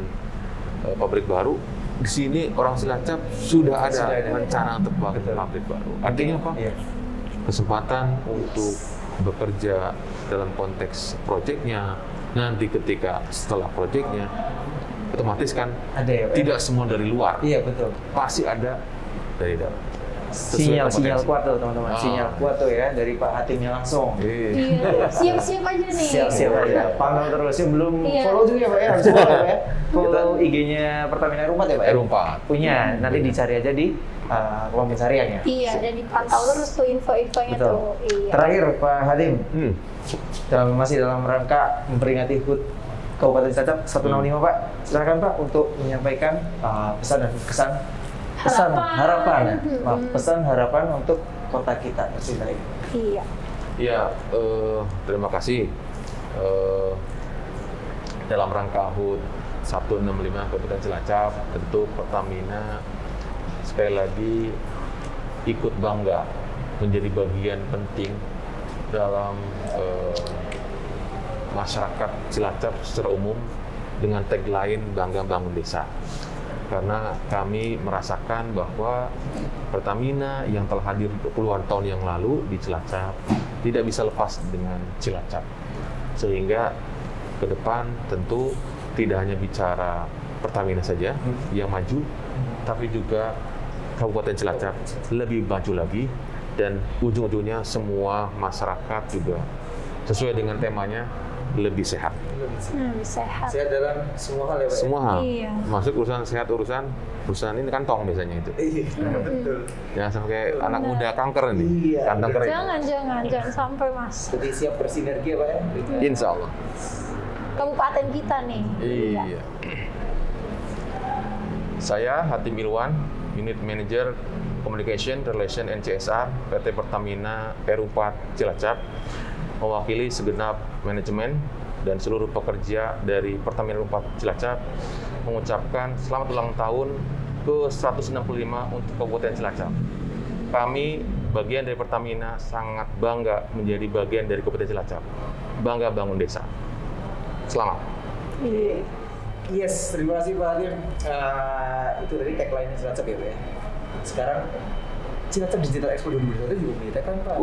pabrik baru, di sini orang Cilacap sudah ada rencana untuk bangun pabrik baru. Artinya apa? Iya. Kesempatan untuk bekerja dalam konteks proyeknya, nanti ketika setelah proyeknya, otomatis kan Ada ya Pak ya? tidak semua dari luar, Iya betul. pasti ada dari dalam. Sesuai Sinyal kompetensi. kuat tuh teman-teman. Ah. Sinyal kuat tuh ya dari Pak Hatimnya langsung. Iya, siap-siap aja nih. Siap-siap aja. Pantau terus. Yang belum Iya. follow juga ya Pak ya. Harus follow ya Pak ya. Follow IG-nya Pertamina R4 ya Pak ya. R4. Punya. Nanti dicari aja di kolom pencarian ya. Iya, dan dipantau terus tuh info-infonya Betul. tuh. Iya. Terakhir Pak Hatim, masih dalam rangka memperingati HUT Kabupaten Cilacap 165 Pak. Silakan Pak untuk menyampaikan pesan dan kesan. Harapan. Maaf, pesan harapan untuk kota kita tercinta ini. Iya. Ya, terima kasih. Dalam rangka HUT 165 Kabupaten Cilacap, tentu Pertamina sekali lagi ikut bangga menjadi bagian penting dalam masyarakat Cilacap secara umum dengan tagline Bangga Bangun Desa. Karena kami merasakan bahwa Pertamina yang telah hadir puluhan tahun yang lalu di Cilacap tidak bisa lepas dengan Cilacap. Sehingga ke depan tentu tidak hanya bicara Pertamina saja yang maju, tapi juga Kabupaten Cilacap lebih maju lagi, dan ujung-ujungnya semua masyarakat juga sesuai dengan temanya lebih sehat. Sehat. Sehat dalam semua hal ya Pak. Semua hal, Iya. masuk urusan sehat, urusan ini kantong biasanya itu. Iya, betul. Jangan sampai anak muda kanker ini, Iya. kantong kering. Jangan sampai Mas. Jadi siap bersinergi ya Pak ya. Insya Allah. Kabupaten kita nih. Iya. Saya Hatim Ilwan, Unit Manager Communication, Relation and CSR PT Pertamina R4 Cilacap, mewakili segenap manajemen dan seluruh pekerja dari Pertamina R4 Cilacap mengucapkan selamat ulang tahun ke-165 untuk Kabupaten Cilacap. Kami bagian dari Pertamina sangat bangga menjadi bagian dari Kabupaten Cilacap. Bangga bangun desa. Selamat. Iya. Yes, terima kasih Pak Hatim. Itu tadi tagline Cilacap ya Pak ya. Sekarang Cilacap Digital Expo 2021 juga punya tagline Pak.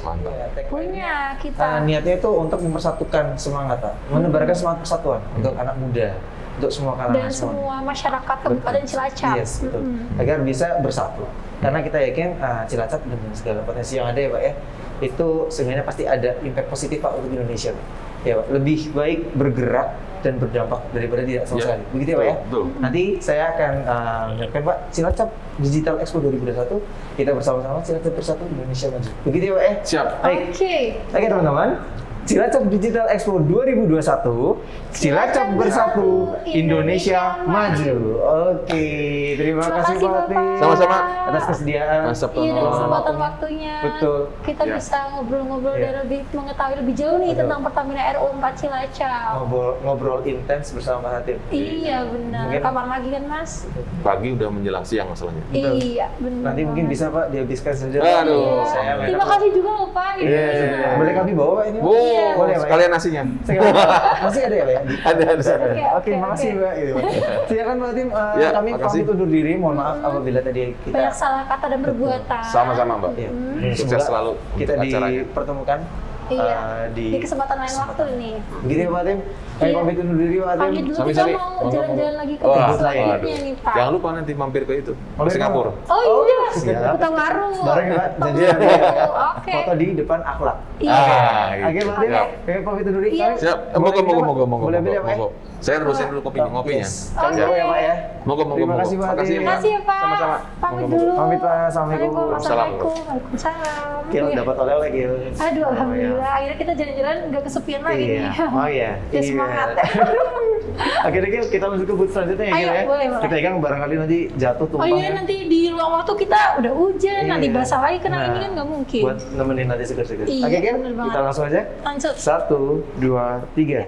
Mantap. Ya, tagline-nya. Punya kita. Niatnya itu untuk mempersatukan semangat Pak. Menebarkan semangat persatuan untuk anak muda, untuk semua kalangan Dan semua masyarakat Kabupaten Cilacap. Yes, betul. Agar bisa bersatu. Karena kita yakin Cilacap dengan segala potensi yang ada ya Pak ya, itu sebenarnya pasti ada impact positif Pak untuk Indonesia Pak. Ya Pak, lebih baik bergerak dan berdampak daripada tidak sama Iya. sekali. Begitu ya Pak ya? Betul. Nanti saya akan menyampaikan Pak, Cilacap Digital Expo 2021 kita bersama-sama Cilacap Bersatu Indonesia Maju. Begitu ya Pak ya? Siap. Baik. Oke teman-teman, Cilacap Digital Expo 2021, Cilacap Bersatu, Indonesia Maju. Oke, terima kasih Pak Fatih. Bapak. Sama-sama. Atas kesediaan. Mantap, Iya, dan Tono. kesempatan waktunya. Betul. Kita Ya. bisa ngobrol-ngobrol Ya. dan lebih mengetahui lebih jauh nih Betul. tentang Pertamina RO4 Cilacap. Ngobrol intens bersama Pak Hatim. Iya benar. Mungkin- Kapan lagi kan Mas? Pagi udah menjelang siang masalahnya. Betul. Iya benar. Nanti mungkin banget. bisa Pak dihabiskan saja. Aduh. Saya Terima kasih juga loh Pak. Iya, boleh kami bawa Pak ini? Pak? Wow, Boleh Pak. sekalian nasinya. Masih ada ya Pak ya? Ada. Oke, makasih Mbak. Gitu. Silakan Mbak Tim, Ya, kami makasih. pamit undur diri. Mohon maaf apabila tadi kita Banyak salah kata dan perbuatan. Sama-sama, Mbak. Iya. Sukses Semoga selalu kita untuk acaranya. dipertemukan Iya. di Di kesempatan lain waktu nih. Begitu ya Pak Tim. Kami Iya. pamit undur diri Pak Tim. Pamit dulu, kita Sami-sami. mau jalan-jalan lagi ke Wah, tempat waduh. selanjutnya nih Pak. Jangan lupa nanti mampir ke itu, ke Mampir Singapura. Oh iya, siap. Kota Baru. Bareng ya Pak. Jadi Kota nanti Baru. Oke. foto di depan akhlak. Iya. Ah, Oke Pak Tim, Siap. kami pamit undur diri. Iya. Kami- Siap. Boleh Moga. Boleh ambil ya Pak ya? Saya terusin dulu kopinya. Yes. Oh, Kami bawa ya Pak ya. Moga. Terima kasih Pak Makasih, Tim. Pak. Makasih ya Pak. Sama-sama. Pamit Moga-moga. dulu. Pamit Pak. Assalamualaikum. Assalamualaikum. Waalaikumsalam. Gil Iya. dapat oleh-oleh Gil. Aduh, Oh, alhamdulillah. Akhirnya kita jalan-jalan nggak kesepian lagi Iya. nih. Oh iya. Ya semangat. Akhirnya Gil, kita lanjut ke booth selanjutnya ya Gil Ayo, ya. boleh, boleh. Kita pegang barangkali nanti jatuh Oh tumpah. iya, ya. nanti di ruang waktu kita udah hujan, nanti Iya. basah lagi kena Nah, ini kan nggak mungkin. Buat nemenin nanti seger-seger. Iya, Oke Gil, bener banget. kita langsung aja. Lanjut. 1, 2, 3.